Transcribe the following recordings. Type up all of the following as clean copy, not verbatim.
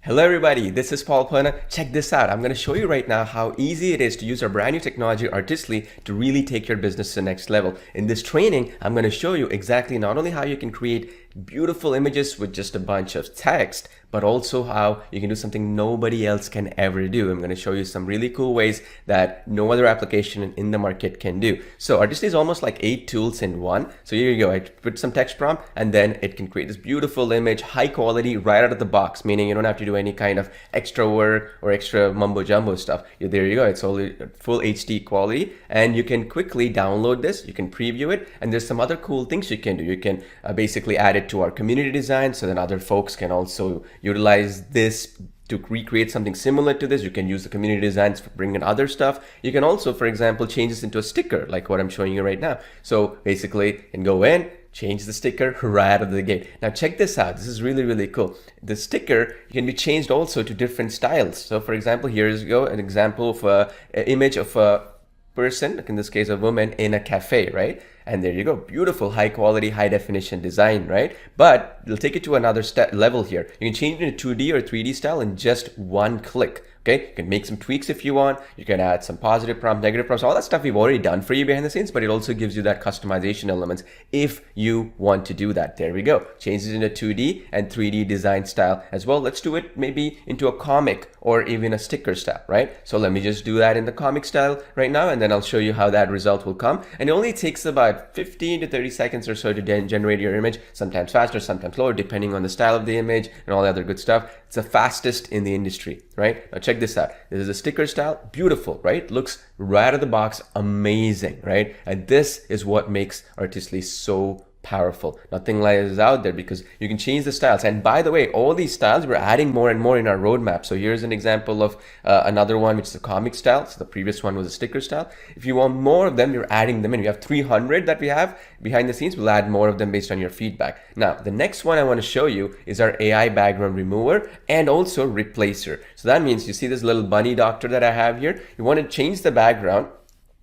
Hello everybody, this is Paul Perna. Check this out. I'm going to show you right now how easy it is to use our brand new technology Artistly to really take your business to the next level. In this training, I'm going to show you exactly not only how you can create beautiful images with just a bunch of text, but also how you can do something nobody else can ever do. I'm going to show you some really cool ways that no other application in the market can do. So Artistly is almost like 8 tools in one. So here you go. I put some text prompt and then it can create this beautiful image, high quality right out of the box, meaning you don't have to do any kind of extra work or extra mumbo jumbo stuff. There you go. It's only full HD quality and you can quickly download this. You can preview it and there's some other cool things you can do. You can basically add it to our community design so then other folks can also utilize this to recreate something similar to this. You can use the community designs for bringing in other stuff. You can also, for example, change this into a sticker like what I'm showing you right now. So basically you can go in, change the sticker right out of the gate. Now check this out. This is really, really cool. The sticker can be changed also to different styles. So for example, here's an example of an image of a person, like in this case a woman in a cafe, right? And there you go, beautiful high quality high definition design, right? But it'll take it to another level here. You can change it into 2D or 3D style in just one click. Okay, you can make some tweaks if you want. You can add some positive prompts, negative prompts, all that stuff we've already done for you behind the scenes, but it also gives you that customization elements if you want to do that. There we go. Changes into 2D and 3D design style as well. Let's do it maybe into a comic or even a sticker style, right? So let me just do that in the comic style right now, and then I'll show you how that result will come. And it only takes about 15 to 30 seconds or so to generate your image, sometimes faster, sometimes slower, depending on the style of the image and all the other good stuff. It's the fastest in the industry, right? Now check this out. This is a sticker style, beautiful, right? Looks right out of the box, amazing, right? And this is what makes Artistly so powerful. Nothing like this is out there because you can change the styles. And by the way, all these styles we're adding more and more in our roadmap. So here's an example of another one, which is a comic style. So the previous one was a sticker style. If you want more of them, you're adding them in. We have 300 that we have behind the scenes. We'll add more of them based on your feedback. Now, the next one I want to show you is our AI background remover and also replacer. So that means you see this little bunny doctor that I have here. You want to change the background.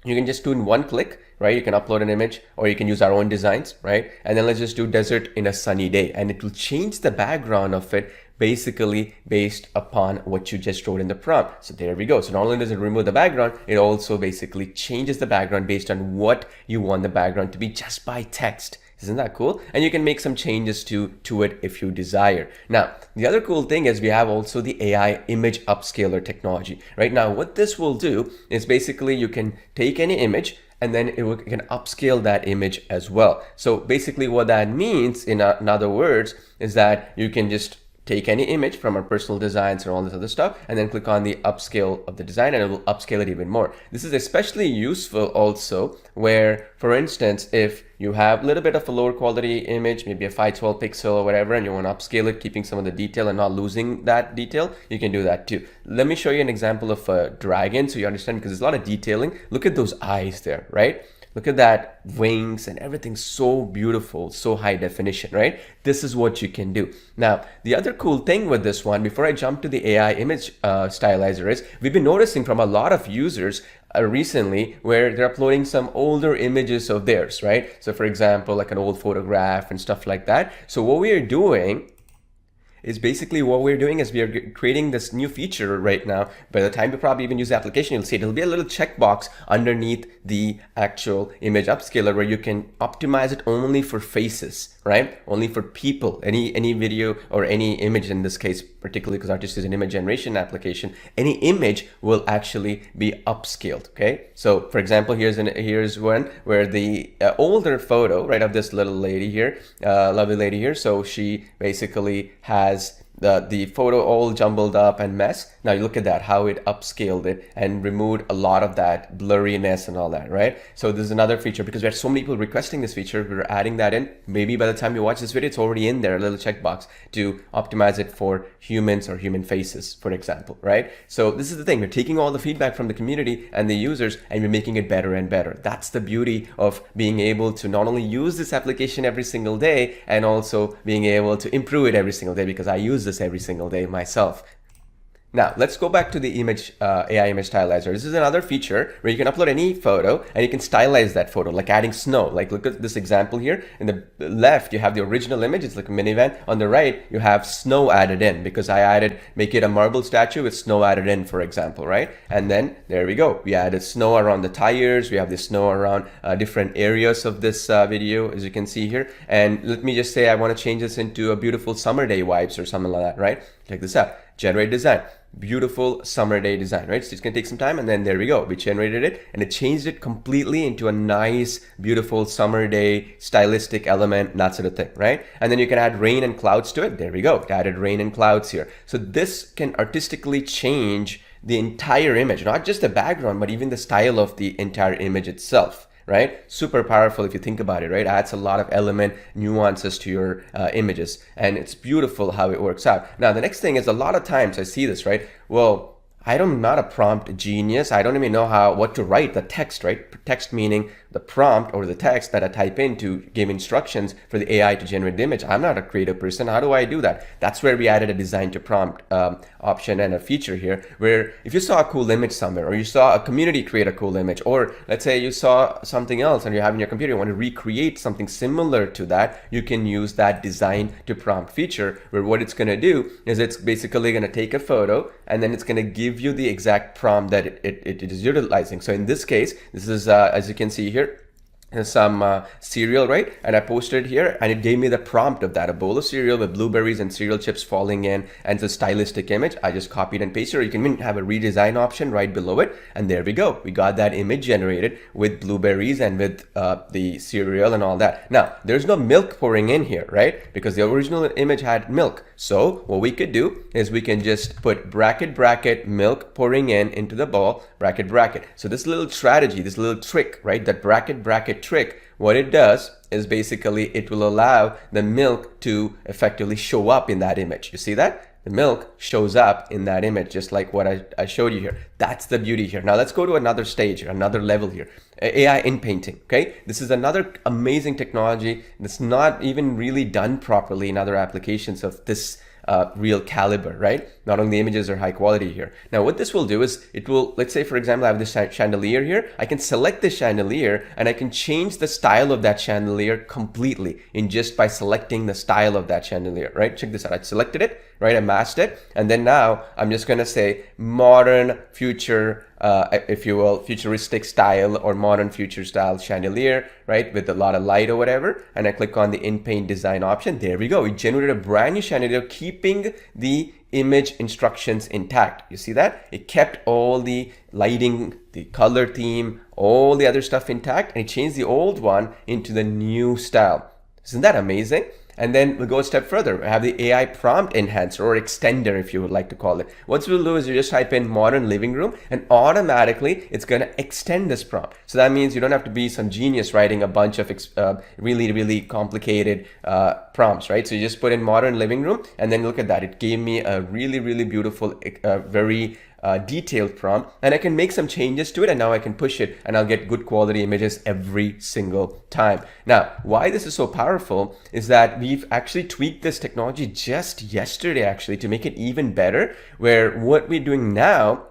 You can just do in one click, right? You can upload an image or you can use our own designs, right? And then let's just do desert in a sunny day and it will change the background of it basically based upon what you just wrote in the prompt. So there we go. So not only does it remove the background, it also basically changes the background based on what you want the background to be just by text. Isn't that cool? And you can make some changes to it if you desire. Now, the other cool thing is we have also the AI image upscaler technology. Right now, what this will do is basically you can take any image and then it can upscale that image as well. So basically what that means in other words is that you can just take any image from our personal designs and all this other stuff and then click on the upscale of the design and it will upscale it even more. This is especially useful also where, for instance, if you have a little bit of a lower quality image, maybe a 512 pixel or whatever, and you want to upscale it, keeping some of the detail and not losing that detail, you can do that too. Let me show you an example of a dragon so you understand, because there's a lot of detailing. Look at those eyes there, right? Look at that, wings and everything, so beautiful, so high definition, right? This is what you can do. Now, the other cool thing with this one, before I jump to the AI image stylizer, is we've been noticing from a lot of users recently where they're uploading some older images of theirs, right? So for example, like an old photograph and stuff like that. So what we are doing is basically we are creating this new feature right now. By the time you probably even use the application, you'll see it'll be a little checkbox underneath the actual image upscaler where you can optimize it only for faces, right? Only for people, any video or any image in this case, particularly because Artist is an image generation application, any image will actually be upscaled, okay? So for example, here's one where the older photo, right, of this little lady here, lovely lady here. So she basically has the photo all jumbled up and mess. Now you look at that, how it upscaled it and removed a lot of that blurriness and all that, right? So this is another feature because we had so many people requesting this feature. We're adding that in. Maybe by the time you watch this video, it's already in there, a little checkbox to optimize it for humans or human faces, for example, right? So this is the thing. We're taking all the feedback from the community and the users and we're making it better and better. That's the beauty of being able to not only use this application every single day and also being able to improve it every single day, because I use this every single day myself. Now, let's go back to the image AI image stylizer. This is another feature where you can upload any photo and you can stylize that photo, like adding snow. Like look at this example here. In the left, you have the original image. It's like a minivan. On the right, you have snow added in because make it a marble statue with snow added in, for example, right? And then there we go. We added snow around the tires. We have the snow around different areas of this video, as you can see here. And let me just say, I want to change this into a beautiful summer day vibes or something like that, right? Check this out. Generate design. Beautiful summer day design, right? So it's gonna take some time, and then there we go. We generated it and it changed it completely into a nice, beautiful summer day stylistic element, that sort of thing, right? And then you can add rain and clouds to it. There we go. It added rain and clouds here. So this can artistically change the entire image, not just the background, but even the style of the entire image itself. Right? Super powerful if you think about it, right? Adds a lot of element nuances to your images, and it's beautiful how it works out. Now, the next thing is, a lot of times I see this, right? Well, I'm not a prompt genius. I don't even know what to write the text, right? Text meaning the prompt or the text that I type in to give instructions for the AI to generate the image. I'm not a creative person. How do I do that? That's where we added a design to prompt option and a feature here, where if you saw a cool image somewhere, or you saw a community create a cool image, or let's say you saw something else and you have in your computer, you want to recreate something similar to that, you can use that design to prompt feature, where what it's going to do is it's basically going to take a photo and then it's going to give you the exact prompt that it is utilizing. So in this case, this is as you can see here, some cereal, right? And I posted it here and it gave me the prompt of that, a bowl of cereal with blueberries and cereal chips falling in, and it's a stylistic image. I just copied and pasted, or you can even have a redesign option right below it, and there we go. We got that image generated with blueberries and with the cereal and all that. Now, there's no milk pouring in here, right? Because the original image had milk. So what we could do is we can just put bracket, bracket, milk pouring in into the bowl, bracket, bracket. So this little strategy, this little trick, right? That bracket, bracket trick, what it does is basically it will allow the milk to effectively show up in that image. You see that? The milk shows up in that image, just like what I showed you here. That's the beauty here. Now let's go to another stage, another level here. AI in painting, okay? This is another amazing technology that's not even really done properly in other applications of this real caliber, right? Not only the images are high quality here. Now what this will do is it will, let's say for example, I have this chandelier here. I can select the chandelier and I can change the style of that chandelier completely in just by selecting the style of that chandelier, right? Check this out. I selected it, right? I masked it. And then now I'm just going to say modern future, if you will, futuristic style or modern future style chandelier, right? With a lot of light or whatever. And I click on the in-paint design option. There we go. We generated a brand new chandelier, keeping the image instructions intact. You see that? It kept all the lighting, the color theme, all the other stuff intact, and it changed the old one into the new style. Isn't that amazing? And then we'll go a step further. We have the AI prompt enhancer or extender, if you would like to call it. What we'll do is you just type in modern living room and automatically it's going to extend this prompt. So that means you don't have to be some genius writing a bunch of really, really complicated prompts, right? So you just put in modern living room and then look at that. It gave me a really, really beautiful, very detailed prompt, and I can make some changes to it, and now I can push it and I'll get good quality images every single time. Now, why this is so powerful is that we've actually tweaked this technology just yesterday actually to make it even better, where what we're doing now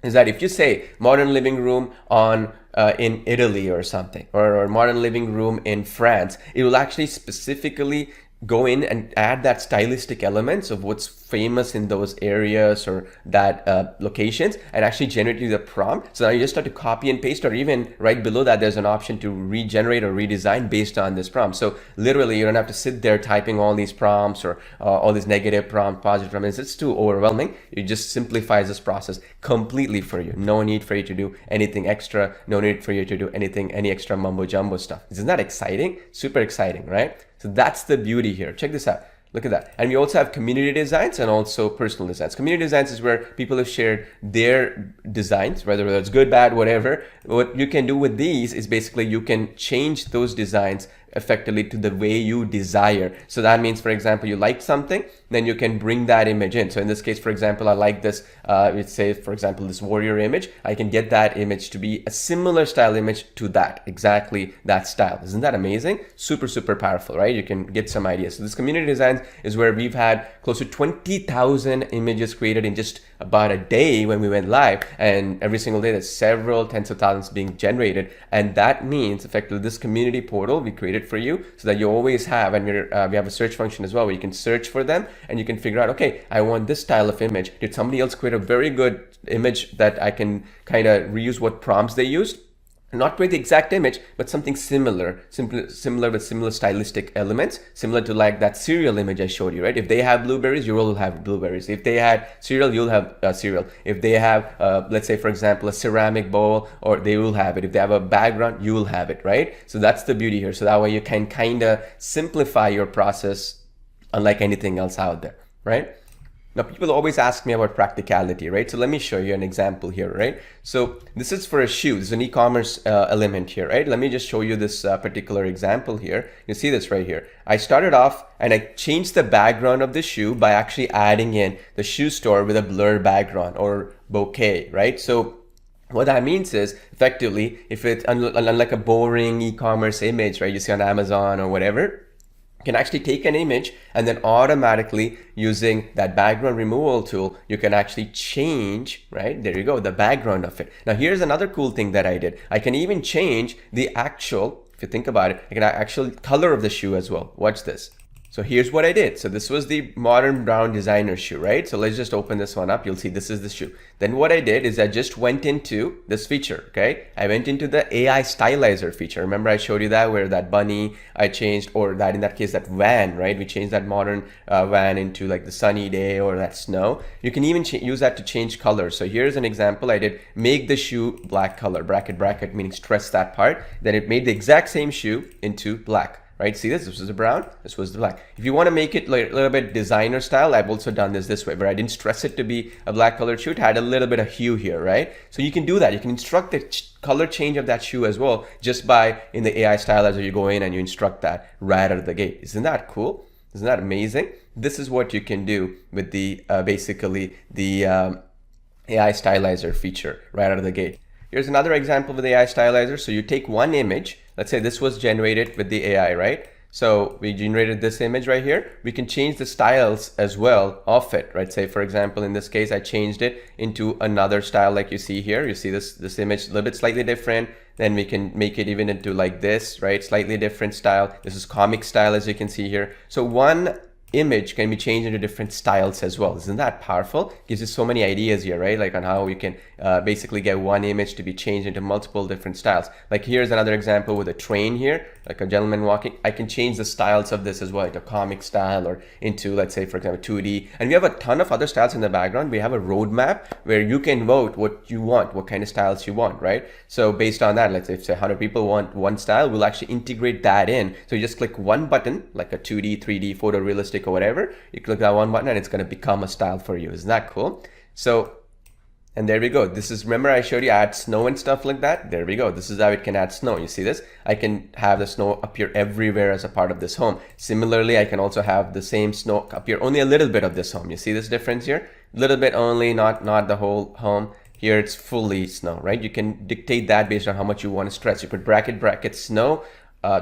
is that if you say modern living room on in Italy or something, or modern living room in France, it will actually specifically go in and add that stylistic elements of what's famous in those areas or that locations, and actually generate you the prompt. So now you just have to copy and paste, or even right below that there's an option to regenerate or redesign based on this prompt. So literally you don't have to sit there typing all these prompts or all these negative prompt, positive prompts. It's too overwhelming. It just simplifies this process completely for you. No need for you to do anything extra. No need for you to do any extra mumbo jumbo stuff. Isn't that exciting? Super exciting, right? So that's the beauty here. Check this out. Look at that. And we also have community designs and also personal designs. Community designs is where people have shared their designs, whether it's good, bad, whatever. What you can do with these is basically you can change those designs effectively to the way you desire. So that means, for example, you like something, then you can bring that image in. So in this case, for example, I like this, let's say, for example, this warrior image. I can get that image to be a similar style image to that, exactly that style. Isn't that amazing? Super, super powerful, right? You can get some ideas. So this community designs is where we've had close to 20,000 images created in just about a day when we went live, and every single day there's several tens of thousands being generated. And that means effectively this community portal we created for you so that you always have, and we have a search function as well where you can search for them and you can figure out, okay, I want this style of image. Did somebody else create a very good image that I can kind of reuse what prompts they used? Not create the exact image, but something similar with similar stylistic elements, similar to like that cereal image I showed you, right? If they have blueberries, you will have blueberries. If they had cereal, you'll have cereal. If they have, let's say, for example, a ceramic bowl, or they will have it. If they have a background, you will have it, right? So that's the beauty here. So that way you can kind of simplify your process unlike anything else out there, right? Now, people always ask me about practicality, right? So let me show you an example here, right? So this is for a shoe. This is an e-commerce element here, right? Let me just show you this particular example here. You see this right here. I started off and I changed the background of the shoe by actually adding in the shoe store with a blur background or bokeh, right? So what that means is effectively, if it's unlike a boring e-commerce image, right? You see on Amazon or whatever, can actually take an image and then automatically using that background removal tool, you can actually change, right? There you go, the background of it. Now here's another cool thing that I did. I can even change the actual, if you think about it, I can actual color of the shoe as well. Watch this. So here's what I did. So this was the modern brown designer shoe, right? So let's just open this one up. You'll see this is the shoe. Then what I did is I just went into this feature, okay? I went into the AI stylizer feature. Remember I showed you that where that bunny I changed, or that in that case, that van, right? We changed that modern van into like the sunny day or that snow. You can even use that to change colors. So here's an example. I did make the shoe black color, bracket, meaning stress that part. Then it made the exact same shoe into black. Right? See this? This was the brown, this was the black. If you want to make it like a little bit designer style, I've also done this way, where I didn't stress it to be a black colored shoe. It had a little bit of hue here, right? So you can do that. You can instruct the color change of that shoe as well, just by in the AI stylizer, you go in and you instruct that right out of the gate. Isn't that cool? Isn't that amazing? This is what you can do with the basically the AI stylizer feature right out of the gate. Here's another example with the AI stylizer. So you take one image, let's say this was generated with the AI, right? So we generated this image right here. We can change the styles as well of it, right? Say for example, in this case, I changed it into another style like you see here. You see this image a little bit slightly different. Then we can make it even into like this, right? Slightly different style. This is comic style as you can see here. So one image can be changed into different styles as well. Isn't that powerful? Gives you so many ideas here, right? Like on how you can basically get one image to be changed into multiple different styles. Like here's another example with a train here, like a gentleman walking. I can change the styles of this as well, like a comic style or into, let's say for example, 2D. And we have a ton of other styles in the background. We have a roadmap where you can vote what you want, what kind of styles you want, right? So based on that, let's say if 100 people want one style, we'll actually integrate that in. So you just click one button, like a 2D, 3D, photorealistic or whatever. You click that one button and it's going to become a style for you. Isn't that cool? So, and there we go. This is, remember I showed you add snow and stuff like that? There we go. This is how it can add snow. You see this? I can have the snow appear everywhere as a part of this home. Similarly, I can also have the same snow appear only a little bit of this home. You see this difference here? A little bit only, not the whole home. Here it's fully snow, right? You can dictate that based on how much you want to stress. You put bracket snow,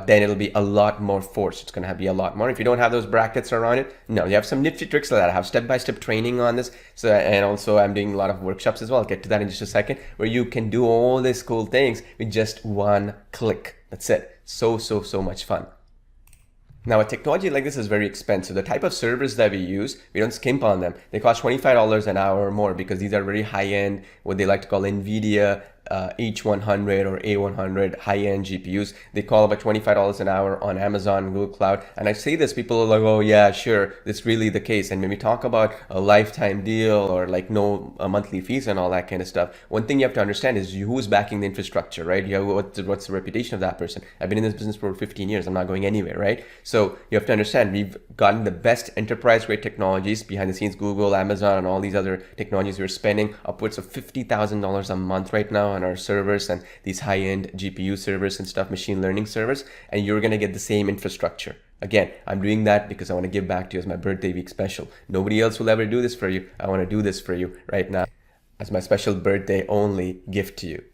then it'll be a lot more force. It's going to be a lot more. If you don't have those brackets around it, no, you have some nifty tricks like that. I have step-by-step training on this. So, and also I'm doing a lot of workshops as well. I'll get to that in just a second, where you can do all these cool things with just one click. That's it. So much fun. Now, a technology like this is very expensive. The type of servers that we use, we don't skimp on them. They cost $25 an hour or more because these are very high-end, what they like to call NVIDIA H100 or A100 high-end GPUs. They call about $25 an hour on Amazon, Google Cloud. And I say this, people are like, oh yeah, sure, that's really the case. And when we talk about a lifetime deal or like no monthly fees and all that kind of stuff, one thing you have to understand is who's backing the infrastructure, right? You have, what's the reputation of that person? I've been in this business for over 15 years. I'm not going anywhere, right? So you have to understand, we've gotten the best enterprise-grade technologies behind the scenes, Google, Amazon, and all these other technologies. We're spending upwards of $50,000 a month right now on on our servers and these high-end GPU servers and stuff, machine learning servers, and you're going to get the same infrastructure. Again, I'm doing that because I want to give back to you as my birthday week special. Nobody else will ever do this for you. I want to do this for you right now as my special birthday only gift to you.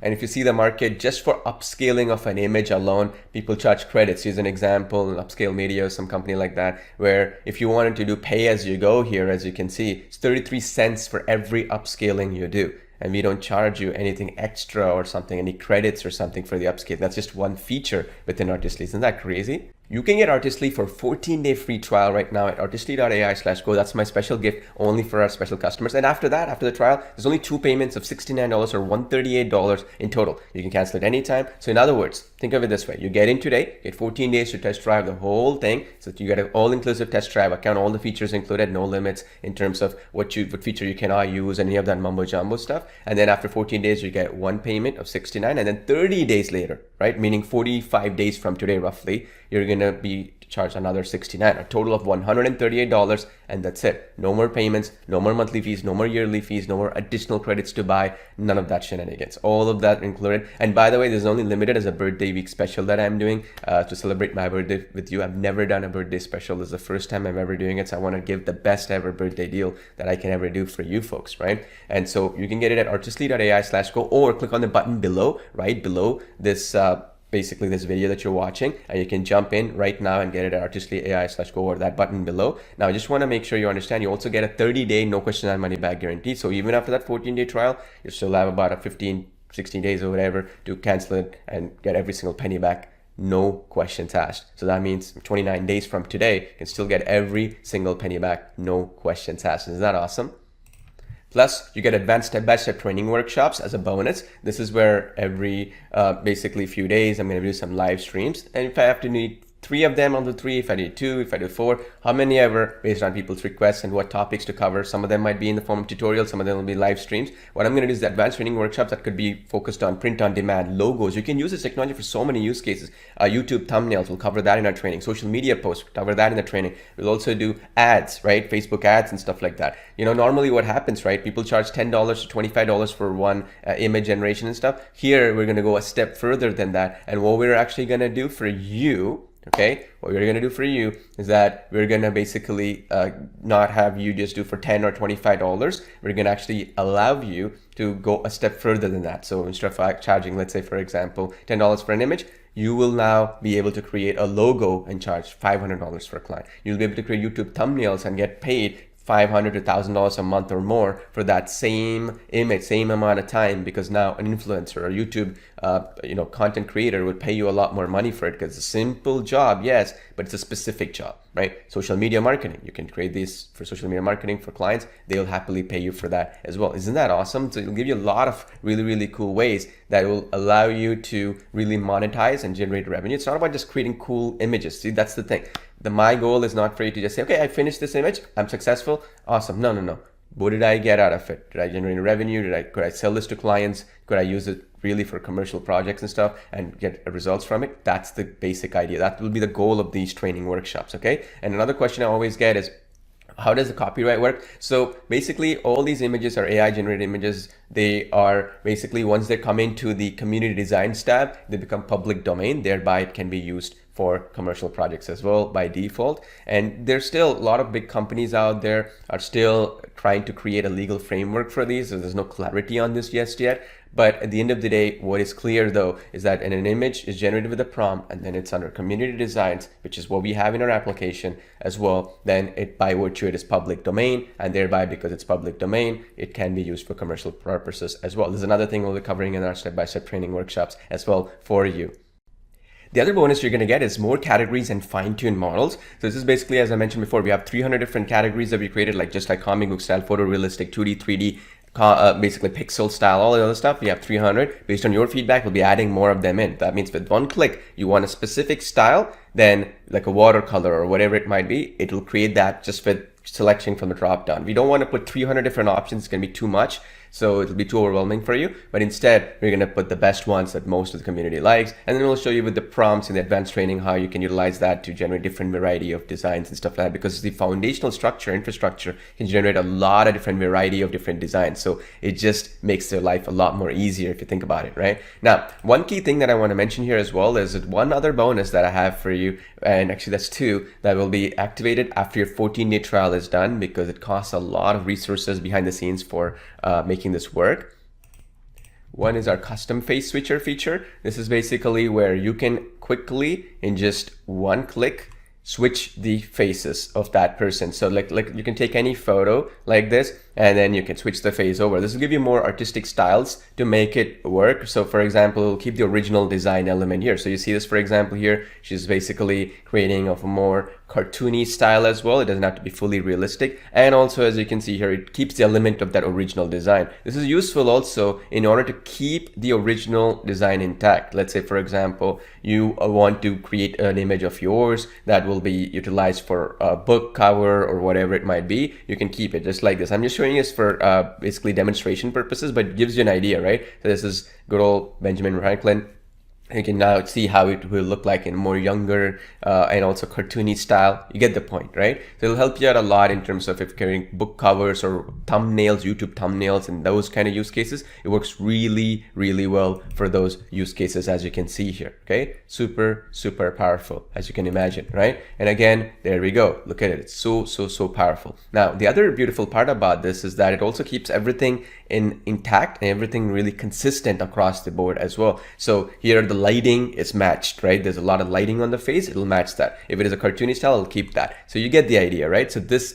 And if you see the market, just for upscaling of an image alone, people charge credits. Here's an example, an upscale media or some company like that, where if you wanted to do pay as you go here, as you can see, it's 33 cents for every upscaling you do. And we don't charge you anything extra or something, any credits or something for the upscale. That's just one feature within Artistly. Isn't that crazy? You can get Artistly for 14-day free trial right now at artistly.ai/go. That's my special gift only for our special customers. And after that, after the trial, there's only 2 payments of $69 or $138 in total. You can cancel it anytime. So in other words, think of it this way. You get in today, get 14 days to test drive the whole thing. So you get an all-inclusive test drive account, all the features included, no limits in terms of what feature you cannot use, any of that mumbo jumbo stuff. And then after 14 days, you get 1 payment of $69. And then 30 days later, right? Meaning 45 days from today, roughly, you're going to be charged another $69, a total of $138, and that's it. No more payments, no more monthly fees, no more yearly fees, no more additional credits to buy, none of that shenanigans. All of that included. And by the way, this is only limited as a birthday week special that I'm doing to celebrate my birthday with you. I've never done a birthday special. This is the first time I'm ever doing it, so I want to give the best ever birthday deal that I can ever do for you folks, right? And so you can get it at artistly.ai/go, or click on the button below, right below this basically this video that you're watching, and you can jump in right now and get it at artistly.ai/go, or that button below. Now I just want to make sure you understand, you also get a 30-day no question and money back guarantee. So even after that 14-day trial, you still have about a 16 days or whatever to cancel it and get every single penny back, no questions asked. So that means 29 days from today, you can still get every single penny back, no questions asked. Isn't that awesome? Plus, you get advanced step-by-step training workshops as a bonus. This is where every basically few days, I'm going to do some live streams. And if I have to need 3 of them, I'll do 3. If I do 2, if I do 4, how many ever, based on people's requests and what topics to cover. Some of them might be in the form of tutorials, some of them will be live streams. What I'm going to do is the advanced training workshops that could be focused on print on demand, logos. You can use this technology for so many use cases. YouTube thumbnails, we'll cover that in our training. Social media posts, we'll cover that in the training. We'll also do ads, right? Facebook ads and stuff like that. You know, normally what happens, right? People charge $10 to $25 for one image generation and stuff. Here, we're going to go a step further than that. And what we're actually going to do for you, okay, what we're going to do for you is that we're going to basically not have you just do for $10 or $25. We're going to actually allow you to go a step further than that. So instead of charging, let's say, for example, $10 for an image, you will now be able to create a logo and charge $500 for a client. You'll be able to create YouTube thumbnails and get paid $500 to $1,000 a month or more for that same image, same amount of time, because now an influencer or YouTube content creator would pay you a lot more money for it, because it's a simple job, yes, but it's a specific job, right? Social media marketing, you can create these for social media marketing for clients. They'll happily pay you for that as well. Isn't that awesome? So it'll give you a lot of really, really cool ways that will allow you to really monetize and generate revenue. It's not about just creating cool images. See, that's the thing. My goal is not for you to just say, okay, I finished this image, I'm successful, awesome. No. What did I get out of it? Did I generate revenue? Could I sell this to clients? Could I use it really for commercial projects and stuff and get results from it? That's the basic idea. That will be the goal of these training workshops, okay? And another question I always get is, how does the copyright work? So basically, all these images are AI generated images. They are basically, once they come into the community designs tab, they become public domain. Thereby, it can be used for commercial projects as well by default. And there's still a lot of big companies out there are still trying to create a legal framework for these. So there's no clarity on this just yet. But at the end of the day, what is clear though is that an image is generated with a prompt, and then it's under community designs, which is what we have in our application as well. Then it, by virtue, it is public domain, and thereby, because it's public domain, it can be used for commercial purposes as well. This is another thing we'll be covering in our step-by-step training workshops as well for you. The other bonus you're going to get is more categories and fine-tuned models. So this is basically, as I mentioned before, we have 300 different categories that we created, like just like comic book style, photorealistic, 2D, 3D, basically pixel style, all the other stuff. We have 300. Based on your feedback, we'll be adding more of them in. That means with one click, you want a specific style, then like a watercolor or whatever it might be, it'll create that just with selection from the drop down. We don't want to put 300 different options. It's going to be too much. So it'll be too overwhelming for you. But instead, we're going to put the best ones that most of the community likes. And then we'll show you with the prompts in the advanced training how you can utilize that to generate different variety of designs and stuff like that, because the foundational structure, infrastructure can generate a lot of different variety of different designs. So it just makes their life a lot more easier if you think about it, right? Now, one key thing that I want to mention here as well is one other bonus that I have for you, and actually that's two, that will be activated after your 14-day trial is done, because it costs a lot of resources behind the scenes for making this work. One is our custom face switcher feature. This is basically where you can quickly, in just one click, switch the faces of that person. So like you can take any photo like this, and then you can switch the face over. This will give you more artistic styles to make it work. So for example, it'll keep the original design element here. So you see this, for example, here, she's basically creating of a more cartoony style as well. It doesn't have to be fully realistic. And also, as you can see here, it keeps the element of that original design. This is useful also in order to keep the original design intact. Let's say, for example, you want to create an image of yours that will be utilized for a book cover or whatever it might be. You can keep it just like this. I'm just showing this for basically demonstration purposes, but it gives you an idea, right? So this is good old Benjamin Franklin. You can now see how it will look like in more younger and also cartoony style. You get the point, right? So it'll help you out a lot in terms of if you're carrying book covers or thumbnails, YouTube thumbnails, and those kind of use cases. It works really, really well for those use cases, as you can see here, okay? Super, super powerful, as you can imagine, right? And again, there we go. Look at it. It's so, so, so powerful. Now, the other beautiful part about this is that it also keeps everything intact and everything really consistent across the board as well. So here the lighting is matched, right? There's a lot of lighting on the face, it'll match that. If it is a cartoony style, it'll keep that. So you get the idea, right? So this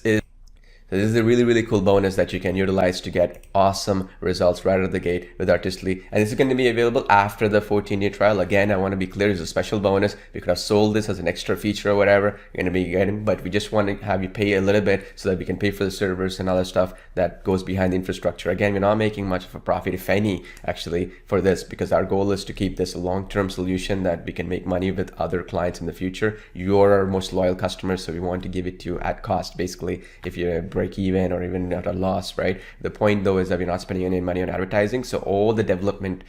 is a really, really cool bonus that you can utilize to get awesome results right out of the gate with Artistly. And this is going to be available after the 14-day trial. Again, I want to be clear, it's a special bonus. We could have sold this as an extra feature or whatever you're going to be getting, but we just want to have you pay a little bit so that we can pay for the servers and other stuff that goes behind the infrastructure. Again, we're not making much of a profit, if any, actually, for this, because our goal is to keep this a long-term solution that we can make money with other clients in the future. You're our most loyal customers, so we want to give it to you at cost, basically, if you're break even or even at a loss, right? The point though is that we're not spending any money on advertising, so all the development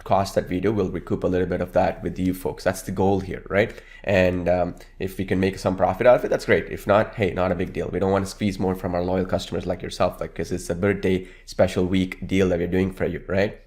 costs that we do will recoup a little bit of that with you folks. That's the goal here, right? And if we can make some profit out of it, that's great. If not, hey, not a big deal. We don't want to squeeze more from our loyal customers like yourself, like, because it's a birthday special week deal that we're doing for you, right?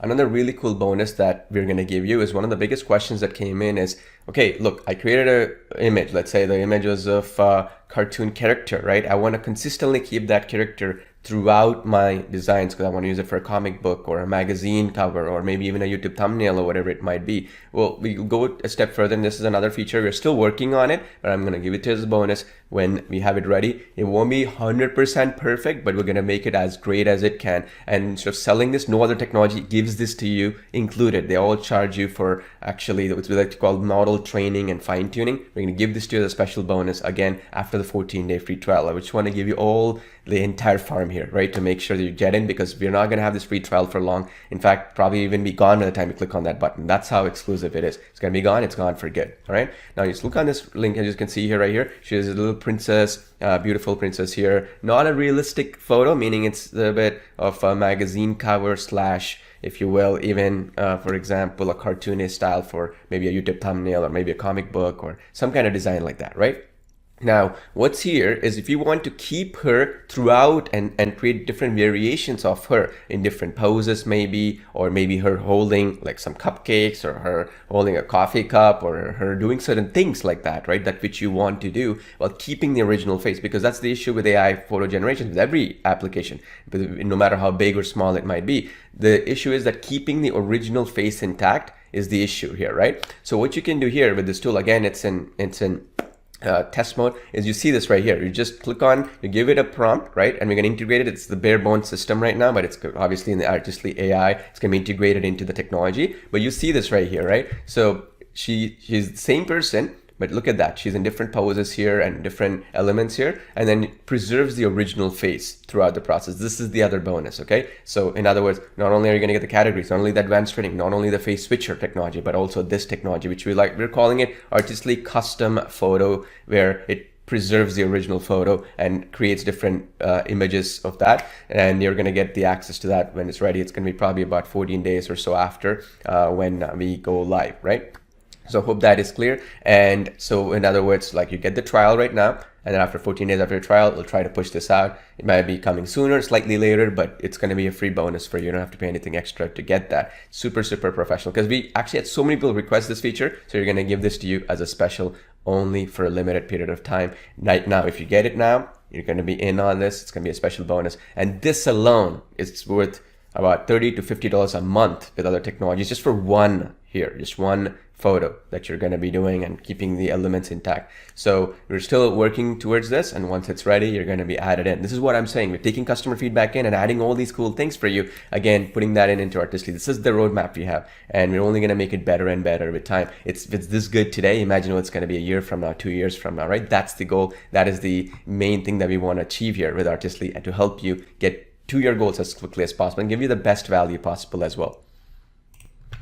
Another really cool bonus that we're going to give you is one of the biggest questions that came in is, okay, look, I created an image. Let's say the image was of a cartoon character, right? I want to consistently keep that character throughout my designs because I want to use it for a comic book or a magazine cover or maybe even a YouTube thumbnail or whatever it might be. Well, we go a step further, and this is another feature. We're still working on it, but I'm going to give it to you as a bonus when we have it ready. It won't be 100% perfect, but we're going to make it as great as it can. And instead of selling this, no other technology gives this to you included. They all charge you for actually what we like to call model training and fine tuning. We're going to give this to you as a special bonus again after the 14-day free trial. I just want to give you all the entire farm here, right, to make sure that you get in, because we're not going to have this free trial for long. In fact, probably even be gone by the time you click on that button. That's how exclusive it is. It's going to be gone. It's gone for good. All right. Now just look on this link, as you can see here, right here. She is a little princess, beautiful princess here. Not a realistic photo, meaning it's a bit of a magazine cover slash, if you will, even for example, a cartoonist style for maybe a YouTube thumbnail or maybe a comic book or some kind of design like that, right? Now, what's here is if you want to keep her throughout and create different variations of her in different poses maybe, or maybe her holding like some cupcakes or her holding a coffee cup or her doing certain things like that, right? That which you want to do while keeping the original face, because that's the issue with AI photo generation with every application, no matter how big or small it might be. The issue is that keeping the original face intact is the issue here, right? So what you can do here with this tool, again, it's in test mode, is you see this right here. You just click on, you give it a prompt, right? And we're going to integrate it. It's the bare bones system right now, but it's obviously in the Artistly.ai. It's going to be integrated into the technology. But you see this right here, right? So she's the same person, but look at that. She's in different poses here and different elements here, and then it preserves the original face throughout the process. This is the other bonus, okay? So in other words, not only are you going to get the categories, not only the advanced training, not only the face switcher technology, but also this technology, which we're calling it Artistly Custom Photo, where it preserves the original photo and creates different images of that, and you're going to get the access to that when it's ready. It's going to be probably about 14 days or so after when we go live, right? So hope that is clear. And so in other words, like you get the trial right now, and then after 14 days after your trial, we'll try to push this out. It might be coming sooner, slightly later, but it's going to be a free bonus for you. You don't have to pay anything extra to get that. Super, super professional, because we actually had so many people request this feature. So you're going to give this to you as a special only for a limited period of time. Right now, if you get it now, you're going to be in on this. It's going to be a special bonus. And this alone is worth about $30 to $50 a month with other technologies, just for one here, just one photo that you're going to be doing and keeping the elements intact. So we're still working towards this, and once it's ready, you're going to be added in. This is what I'm saying. We're taking customer feedback in and adding all these cool things for you. Again, putting that into Artistly. This is the roadmap we have, and we're only going to make it better and better with time. If it's this good today, imagine what it's going to be a year from now, 2 years from now, right? That's the goal. That is the main thing that we want to achieve here with Artistly, and to help you get to your goals as quickly as possible and give you the best value possible as well.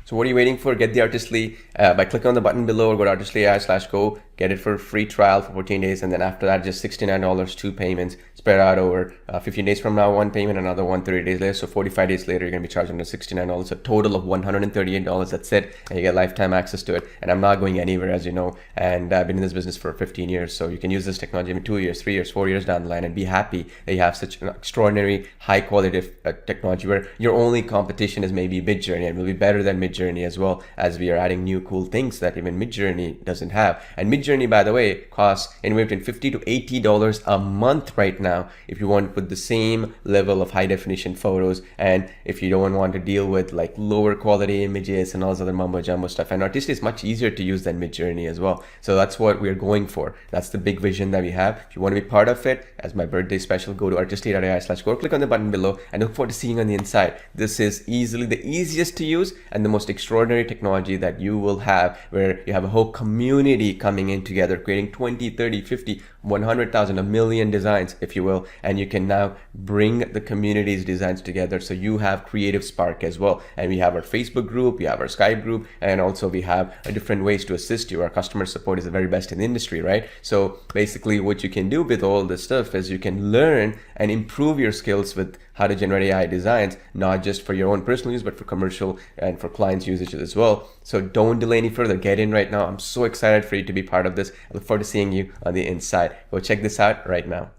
So what are you waiting for? Get the Artistly by clicking on the button below, or go to Artistly.ai/go. Get it for a free trial for 14 days. And then after that, just $69, 2 payments spread out over 15 days from now, 1 payment, another one 30 days later. So 45 days later, you're going to be charged under $69, a total of $138. That's it. And you get lifetime access to it. And I'm not going anywhere, as you know. And I've been in this business for 15 years. So you can use this technology in 2 years, 3 years, 4 years down the line and be happy that you have such an extraordinary, high quality technology where your only competition is maybe Midjourney, and will be better than Midjourney as well, as we are adding new cool things that even Midjourney doesn't have. And Midjourney, by the way, costs anywhere between $50 to $80 a month right now if you want to put the same level of high definition photos, and if you don't want to deal with like lower quality images and all this other mumbo jumbo stuff. And Artistly is much easier to use than Midjourney as well. So that's what we're going for. That's the big vision that we have. If you want to be part of it, as my birthday special, go to Artistly.ai/go, click on the button below, and look forward to seeing you on the inside. This is easily the easiest to use and the most extraordinary technology that you will have, where you have a whole community coming in together, creating 20, 30, 50, 100,000, a million designs, if you will. And you can now bring the community's designs together, so you have creative spark as well. And we have our Facebook group, we have our Skype group, and also we have different ways to assist you. Our customer support is the very best in the industry, right? So basically what you can do with all this stuff is you can learn and improve your skills with how to generate AI designs, not just for your own personal use, but for commercial and for clients' usage as well. So don't delay any further. Get in right now. I'm so excited for you to be part of this. I look forward to seeing you on the inside. Go check this out right now.